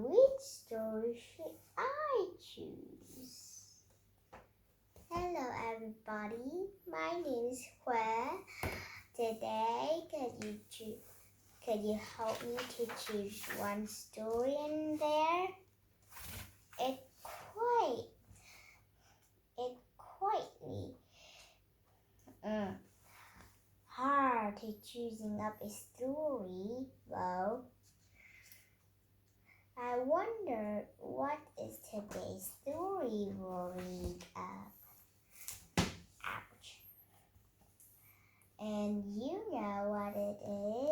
which story should I choose? Hello everybody, my name is Hue. Today, could you help me to choose one story in there? It's quite hard to choosing up a story, though. I wonder what is today's story we'll read of. Ouch. And you know what it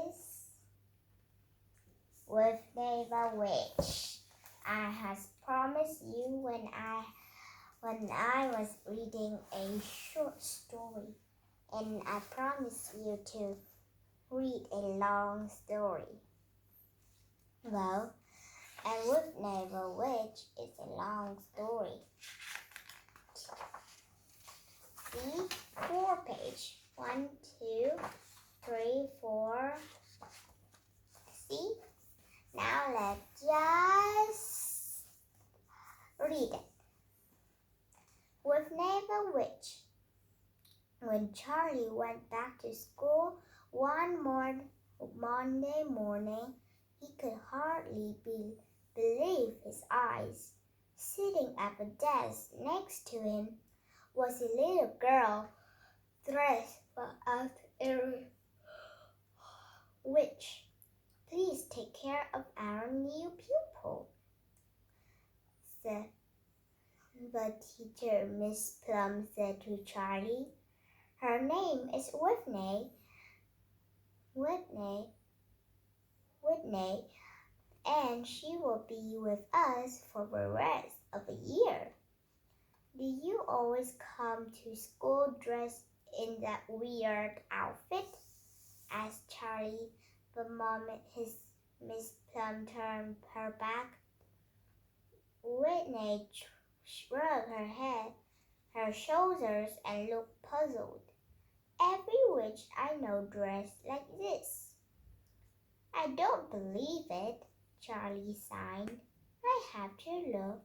is? Whitney the Witch. I has promised you when I was reading a short story, and I promised you to read a long story. Well, and Whitney the Witch is a long story. See, 4 page. 1, 2, 3, 4. See? Now let's just read it. Whitney the Witch. When Charlie went back to school one Monday morning, he could hardly believe his eyes. Sitting at the desk next to him was a little girl dressed as a witch. Please take care of our new pupil, said the teacher. Miss Plum said to Charlie. Her name is Whitney, and she will be with us for the rest of the year. Do you always come to school dressed in that weird outfit? Asked Charlie the moment Miss Plum turned her back. Whitney shrugged her shoulders, and looked puzzled. Every witch I know dressed like this. I don't believe it, Charlie sighed. I have to look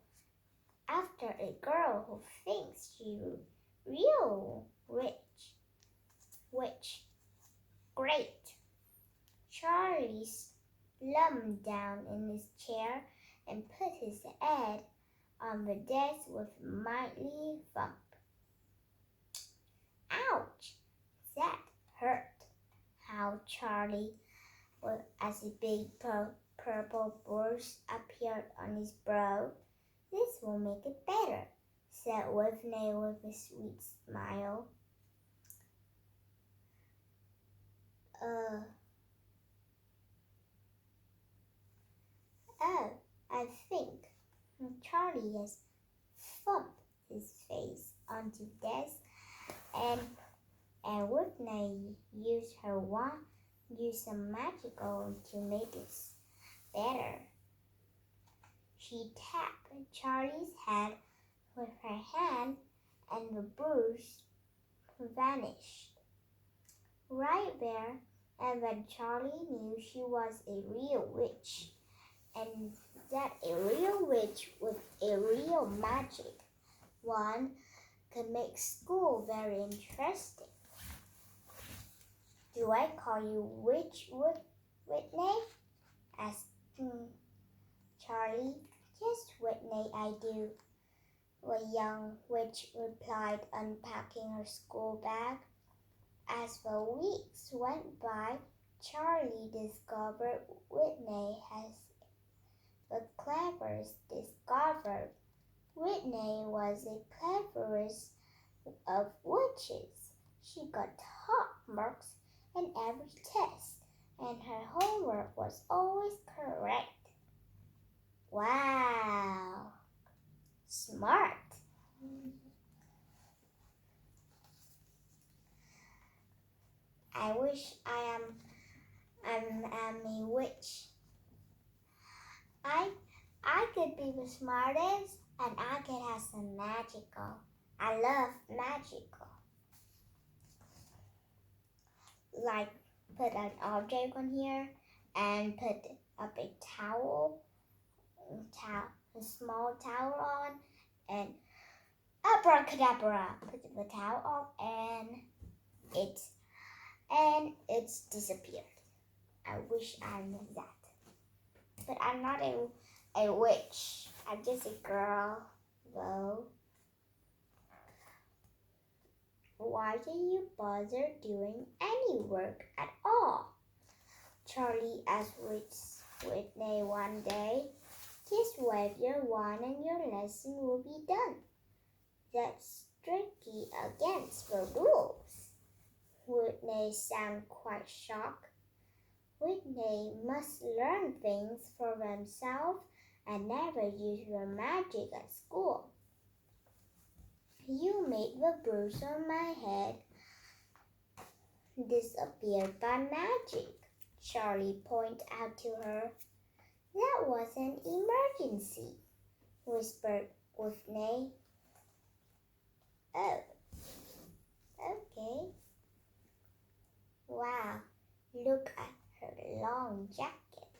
after a girl who thinks she's a real witch. Great. Charlie slumped down in his chair and put his head on the desk with a mighty thump. Ouch! That hurt, howled Charlie, as a big purple bruise appeared on his brow. This will make it better, said Whitney with a sweet smile. I think Charlie has thumped his face onto the desk, and Whitney used her wand, some magical to make it better. She tapped Charlie's head with her hand, and the bruise vanished. Right there, and then Charlie knew she was a real witch, and that a real witch with a real magic wand could make school very interesting. Do I call you Witch Whitney? Asked Charlie. Yes, Whitney, I do, the young witch replied, unpacking her school bag. As the weeks went by, Charlie discovered Whitney has the cleverest discovered. Whitney was the cleverest of witches. She got top marks in every test, and her homework was always correct. Wow! Smart! I wish I am a witch. I could be the smartest, and I could have some magical. I love magical. Like put an object on here and put up a towel a small towel on, and abracadabra, put the towel on, and it's disappeared. I wish I knew that, but I'm not a witch. I'm just a girl, though. Why do you bother doing any work at all? Charlie asked Whitney one day. Just wave your wand and your lesson will be done. That's strictly against the rules. Whitney sounded quite shocked. Whitney must learn things for themselves and never use your magic at school. You made the bruise on my head disappear by magic, Charlie pointed out to her. That was an emergency, whispered Whitney. Oh, okay. Wow, look at her long jacket.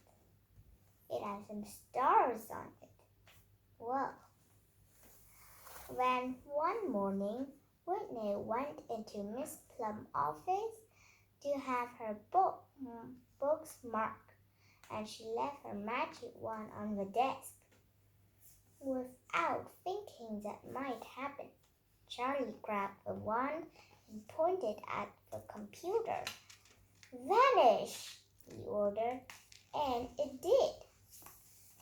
It has some stars on it. Whoa. Then one morning, Whitney went into Miss Plum's office to have her books marked, and she left her magic wand on the desk. Without thinking that might happen, Charlie grabbed the wand and pointed at the computer. Vanish, he ordered, and it did.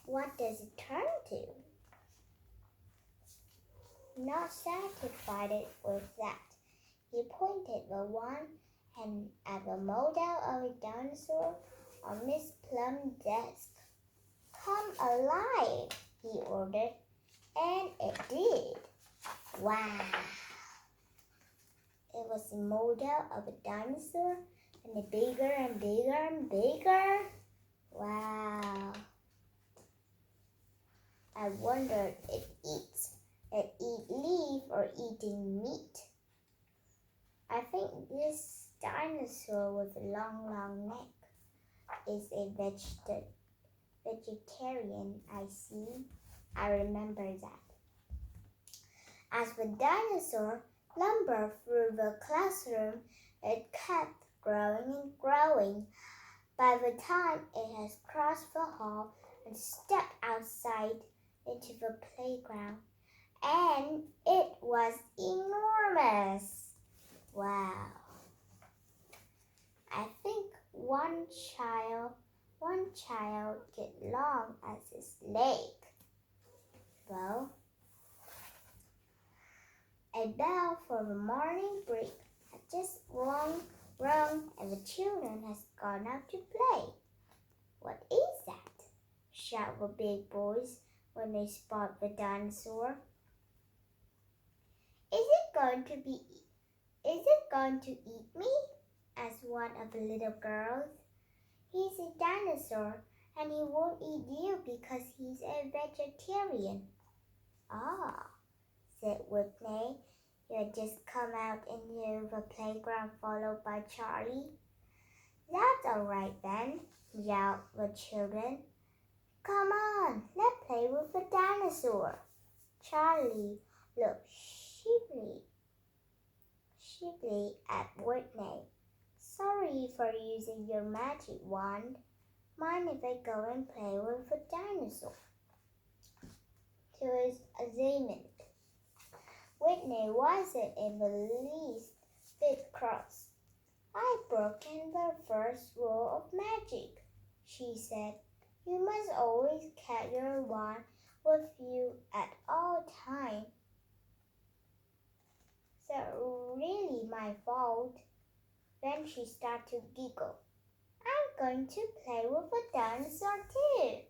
What does it turn to? Not satisfied with that, he pointed the wand and at the model of a dinosaur on Miss Plum's desk. Come alive, he ordered, and it did. Wow! It was a model of a dinosaur, and it bigger and bigger and bigger. Wow! I wondered if it eat leaf or eating meat. I think this dinosaur with a long neck is a vegetarian, I see. I remember that. As the dinosaur lumbered through the classroom, it kept growing and growing. By the time it has crossed the hall and stepped outside into the playground, and it was enormous. Wow. I think one child get long as his leg. Well, a bell for the morning break had just rung, and the children has gone out to play. What is that? Shout the big boys when they spot the dinosaur. Is it going to eat me? Asked one of the little girls. He's a dinosaur, and he won't eat you because he's a vegetarian. Ah, said Whitney. You had just come out into the playground followed by Charlie. That's all right then, yelled the children. Come on, let's play with the dinosaur. Charlie looked sheepishly at Whitney. Sorry for using your magic wand. Mind if I go and play with the dinosaur? To his amazement, Whitney wasn't in the least bit cross. I've broken the first rule of magic, she said. You must always carry your wand with you at all times. So really my fault. Then she started to giggle. I'm going to play with a dinosaur too.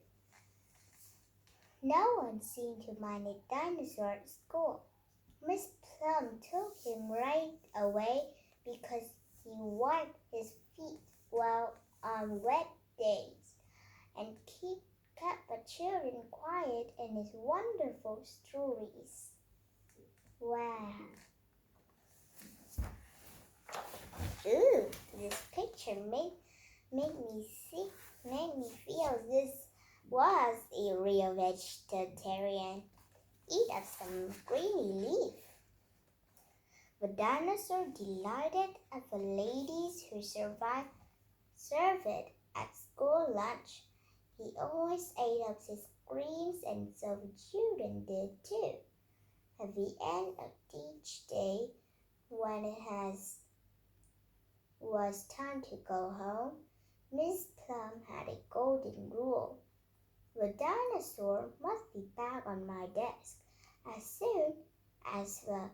No one seemed to mind a dinosaur at school. Miss Plum took him right away because he wiped his feet well on wet days and kept the children quiet in his wonderful stories. Wow. Ooh, this picture made me feel this was a real vegetarian. Eat up some greeny leaf. The dinosaur delighted at the ladies who served it at school lunch. He always ate up his creams, and so the children did too. At the end of each day, when it was time to go home, Miss Plum had a golden rule. The dinosaur must be back on my desk as soon as the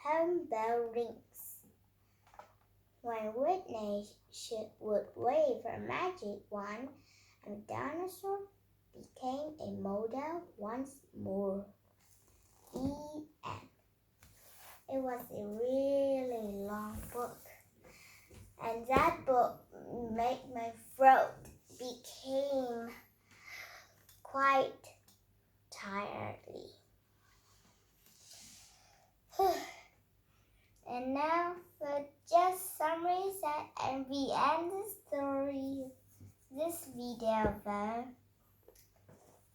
home bell rings. When Whitney would wave her magic wand, and the dinosaur became a model once more. The end. It was a really long book, and that book made my throat became quite tiredly. And now for just summaries and we end the story. This video though.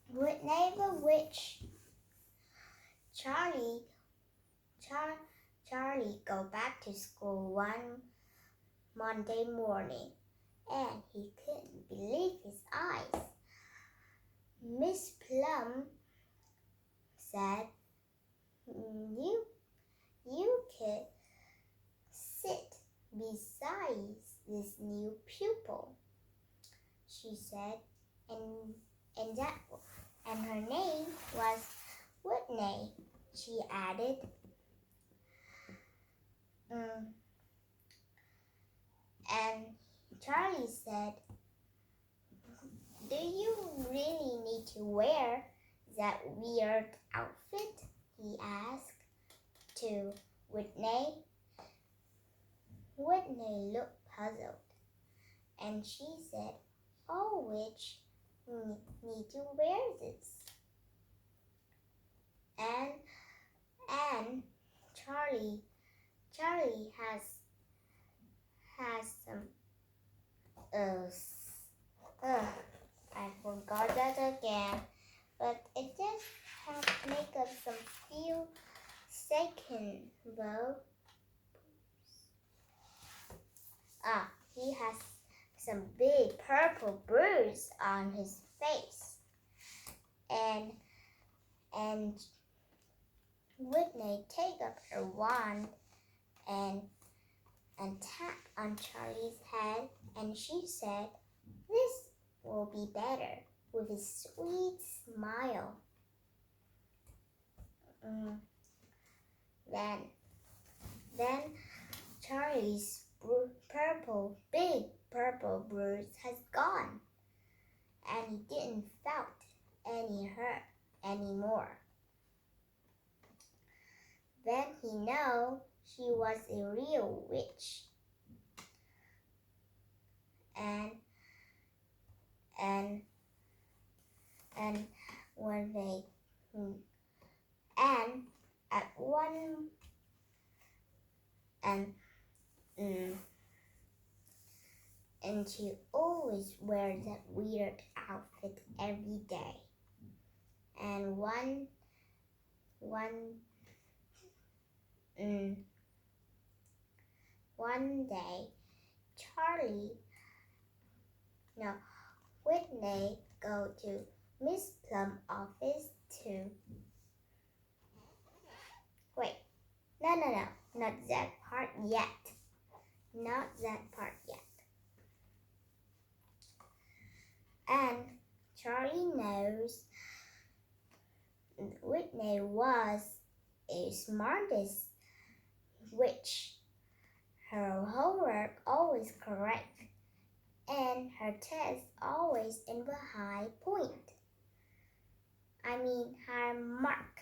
Whitney the Witch. Charlie go back to school one Monday morning, and he couldn't believe his eyes. Miss Plum said, You could sit beside this new pupil, she said, and her name was Whitney, she added. And Charlie said, Do you really need to wear that weird outfit? He asked to Whitney. Whitney looked puzzled, and she said, Oh, which need to wear this? And Charlie has some I forgot that again, but it just has to make up some few seconds though. He has some big purple bruise on his face, and Whitney take up her wand and tap on Charlie's head, and she said, This will be better, with a sweet smile. Then Charlie's big purple bruise has gone, and he didn't felt any hurt anymore. Then he knew she was a real witch. And when they at one and she always wears that weird outfit every day. And one day, Whitney go to Miss Plum office to. Wait, no, not that part yet. Not that part yet. And Charlie knows Whitney was a smartest witch. Her homework always correct, and her test always in the high point. High mark.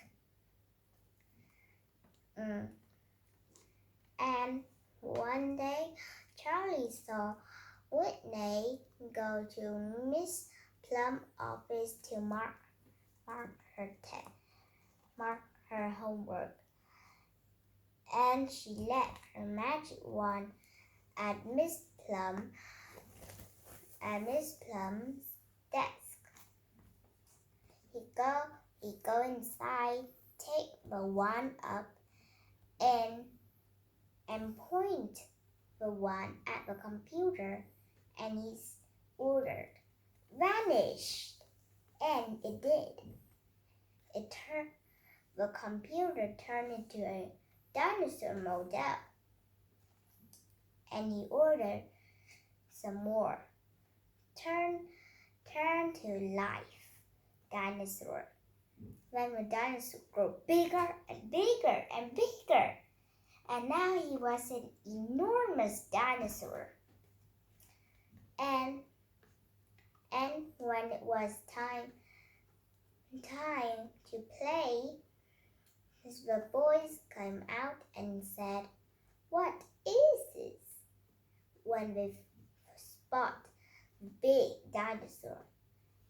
And one day, Charlie saw Whitney go to Miss Plum office to mark her homework, and she left her magic wand at Miss Plum's desk. He go inside, take the one up, and point the one at the computer, and he's ordered, "Vanish!" And it did. The computer turned into a dinosaur model, and he ordered some more. Turn to life, dinosaur. Then the dinosaur grew bigger and bigger and bigger, and now he was an enormous dinosaur. And when it was time to play, the boys came out and said, "What is this?" When they spot the big dinosaur,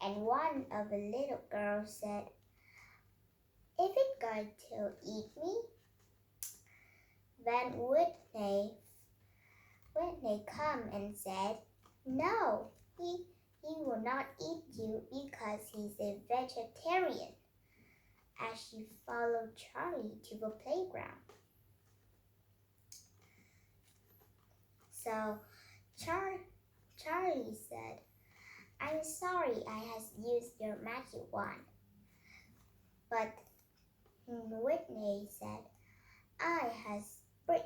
and one of the little girls said, "Is it going to eat me?" Then Whitney come and said, "No, he will not eat you because he's a vegetarian," as she followed Charlie to the playground. So Charlie said, "I'm sorry I has used your magic wand." But Whitney said, "I has break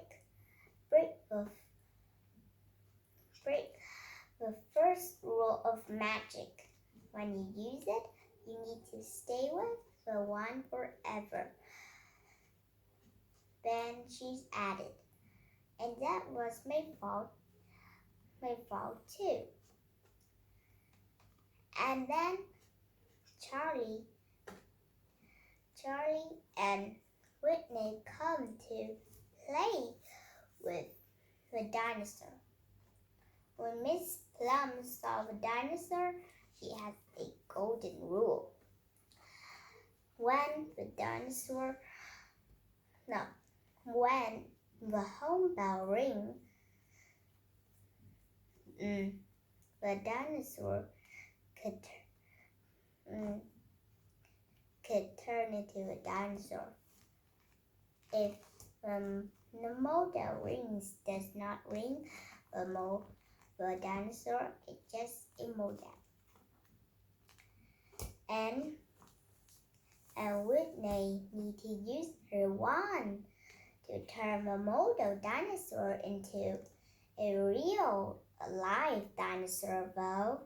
the first rule of magic. When you use it, you need to stay with the wand forever." Then she added, "And that was my fault too." And then Charlie and Whitney come to play with the dinosaur. When Miss Plum saw the dinosaur, she has a golden rule. When the home bell rings, the dinosaur could turn into a dinosaur. If the model rings does not ring, the dinosaur is just a model. And Whitney need to use her wand to turn the model dinosaur into a real live dinosaur though.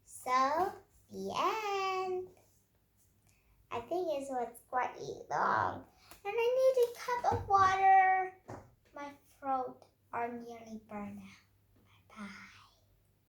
So, the end. I think it was quite long. And I need a cup of water. My throat are nearly burned out. Bye-bye.